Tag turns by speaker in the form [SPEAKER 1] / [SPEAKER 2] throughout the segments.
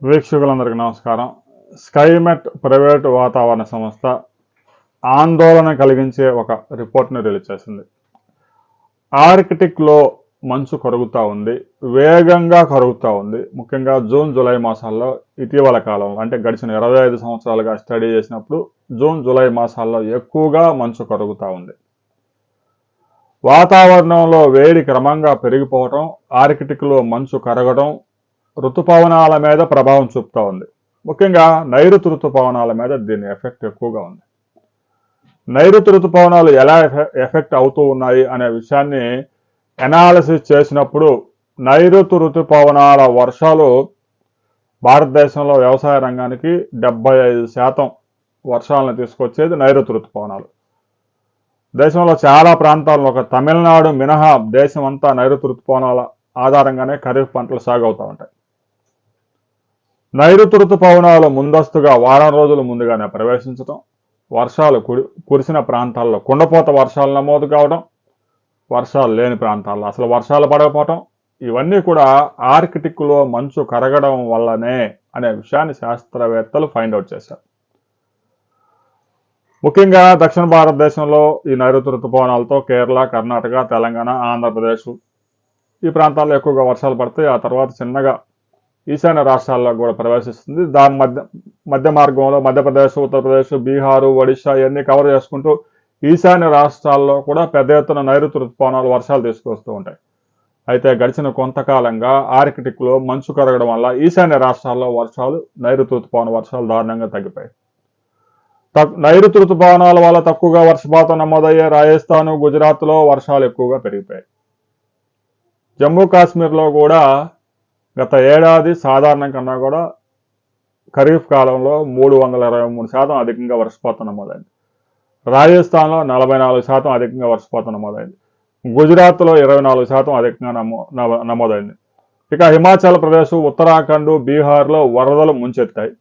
[SPEAKER 1] వీక్షకులందరికీ నమస్కారం. Skymet private వాతావరణ సంస్థ ఆందోళన కలిగించే ఒక రిపోర్ట్ని రిలీజ్ చేసింది. ఆర్కిటిక్లో మంచు కరుగుతూ ఉంది, వేగంగా కరుగుతూ ఉంది. ముఖ్యంగా జూన్ జూలై మాసాల్లో ఇటీవల కాలంలో అంటే గడిచిన 25 సంవత్సరాలుగా స్టడీ చేసినప్పుడు జూన్ జూలై మాసాల్లో ఎక్కువగా మంచు కరుగుతూ ఉంది. వాతావరణంలో వేడి క్రమంగా పెరిగిపోవటం, ఆర్కిటిక్లో మంచు కరగడం ఋతుపవనాల మీద ప్రభావం చూపుతూ ఉంది. ముఖ్యంగా నైరుతి ఋతుపవనాల మీద దీని ఎఫెక్ట్ ఎక్కువగా ఉంది. నైరుతి ఋతుపవనాలు ఎలా ఎఫెక్ట్ అవుతూ ఉన్నాయి అనే విషయాన్ని ఎనాలిసిస్ చేసినప్పుడు నైరుతి ఋతుపవనాల వర్షాలు భారతదేశంలో వ్యవసాయ రంగానికి 75% వర్షాలను తీసుకొచ్చేది నైరుతి ఋతుపవనాలు. దేశంలో చాలా ప్రాంతాల్లో ఒక తమిళనాడు మినహా దేశం అంతా నైరుతి ఋతుపవనాల ఆధారంగానే ఖరీఫ్ పంటలు సాగు అవుతూ ఉంటాయి. నైరుతి ఋతుపవనాలు ముందస్తుగా వారం రోజుల ముందుగానే ప్రవేశించడం, వర్షాలు కురిసిన ప్రాంతాల్లో కుండపోత వర్షాలు నమోదు కావడం, వర్షాలు లేని ప్రాంతాల్లో అసలు వర్షాలు పడకపోవటం, ఇవన్నీ కూడా ఆర్కిటిక్లో మంచు కరగడం వల్లనే అనే విషయాన్ని శాస్త్రవేత్తలు ఫైండ్ అవుట్ చేశారు. ముఖ్యంగా దక్షిణ భారతదేశంలో ఈ నైరుతి ఋతుపవనాలతో కేరళ, కర్ణాటక, తెలంగాణ, ఆంధ్రప్రదేశ్ ఈ ప్రాంతాల్లో ఎక్కువగా వర్షాలు పడతాయి. ఆ తర్వాత చిన్నగా ఈశాన్య రాష్ట్రాల్లో కూడా ప్రవేశిస్తుంది. దాని మధ్య మార్గంలో మధ్యప్రదేశ్, ఉత్తరప్రదేశ్, బీహారు, ఒడిశా ఇవన్నీ కవర్ చేసుకుంటూ ఈశాన్య రాష్ట్రాల్లో కూడా పెద్ద ఎత్తున నైరుతి ఋతుపవనాలు వర్షాలు తీసుకొస్తూ ఉంటాయి. అయితే గడిచిన కొంతకాలంగా ఆర్కిటిక్లో మంచు కరగడం వల్ల ఈశాన్య రాష్ట్రాల్లో వర్షాలు, నైరుతి ఋతుపవన వర్షాలు దారుణంగా తగ్గిపోయాయి. నైరుతి ఋతుపవనాల వల్ల తక్కువగా వర్షపాతం నమోదయ్యే రాజస్థాన్, గుజరాత్లో వర్షాలు ఎక్కువగా పెరిగిపోయాయి. జమ్మూ కాశ్మీర్లో కూడా గత ఏడాది సాధారణం కన్నా కూడా ఖరీఫ్ కాలంలో 323% అధికంగా వర్షపాతం నమోదైంది. రాజస్థాన్లో 44% అధికంగా వర్షపాతం నమోదైంది. గుజరాత్లో 24% అధికంగా నమోదైంది. ఇక హిమాచల్ ప్రదేశ్, ఉత్తరాఖండ్, బీహార్లో వరదలు ముంచెత్తాయి.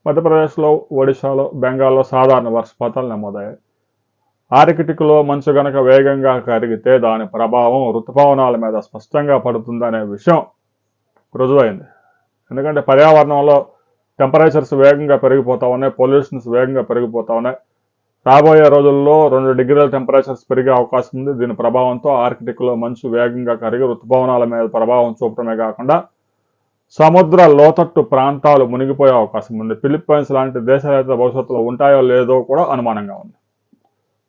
[SPEAKER 1] మధ్యప్రదేశ్లో, ఒడిశాలో, బెంగాల్లో సాధారణ వర్షపాతాలు నమోదయ్యాయి. ఆర్కిటిక్లో మంచు గనక వేగంగా కరిగితే దాని ప్రభావం ఋతుపవనాల మీద స్పష్టంగా పడుతుందనే విషయం రుజువైంది. ఎందుకంటే పర్యావరణంలో టెంపరేచర్స్ వేగంగా పెరిగిపోతూ ఉన్నాయి, పొల్యూషన్స్ వేగంగా పెరిగిపోతూ ఉన్నాయి. రాబోయే రోజుల్లో 2 డిగ్రీల టెంపరేచర్స్ పెరిగే అవకాశం ఉంది. దీని ప్రభావంతో ఆర్కిటిక్లో మంచు వేగంగా కరిగి ఋతుపవనాల మీద ప్రభావం చూపడమే కాకుండా సముద్ర లోతట్టు ప్రాంతాలు మునిగిపోయే అవకాశం ఉంది. ఫిలిప్పైన్స్ లాంటి దేశాలు అయితే భవిష్యత్తులో ఉంటాయో లేదో కూడా అనుమానంగా ఉంది.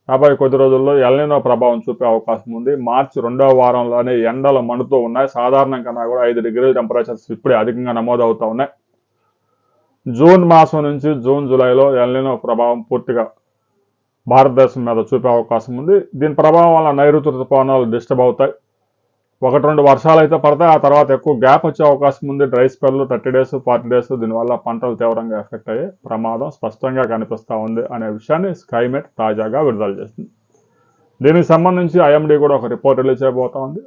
[SPEAKER 1] రాబోయే కొద్ది రోజుల్లో ఎల్నినో ప్రభావం చూపే అవకాశం ఉంది. మార్చి 2వ వారంలోనే ఎండలు మండుతూ ఉన్నాయి. సాధారణం కన్నా కూడా 5 డిగ్రీల టెంపరేచర్స్ ఇప్పుడే అధికంగా నమోదవుతూ ఉన్నాయి. జూన్ మాసం నుంచి జూన్ జూలైలో ఎల్నినో ప్రభావం పూర్తిగా భారతదేశం మీద చూపే అవకాశం ఉంది. దీని ప్రభావం వల్ల నైరుతి ఋతుపవనాలు డిస్టర్బ్ అవుతాయి. 1-2 వర్షాలు అయితే పడతాయి. ఆ తర్వాత ఎక్కువ గ్యాప్ వచ్చే అవకాశం ఉంది. డ్రై స్పెల్ 30 డేస్ 40 డేస్ దీనివల్ల పంటలు తీవ్రంగా ఎఫెక్ట్ అయ్యే ప్రమాదం స్పష్టంగా కనిపిస్తూ ఉంది అనే విషయాన్ని స్కైమెట్ తాజాగా విడుదల చేసింది. దీనికి సంబంధించి ఐఎండీ కూడా ఒక రిపోర్ట్ రిలీజ్ చేయబోతా ఉంది.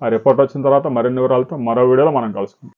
[SPEAKER 1] ఆ రిపోర్ట్ వచ్చిన తర్వాత మరిన్ని వివరాలతో మరో వీడియోలో మనం కలుసుకుందాం.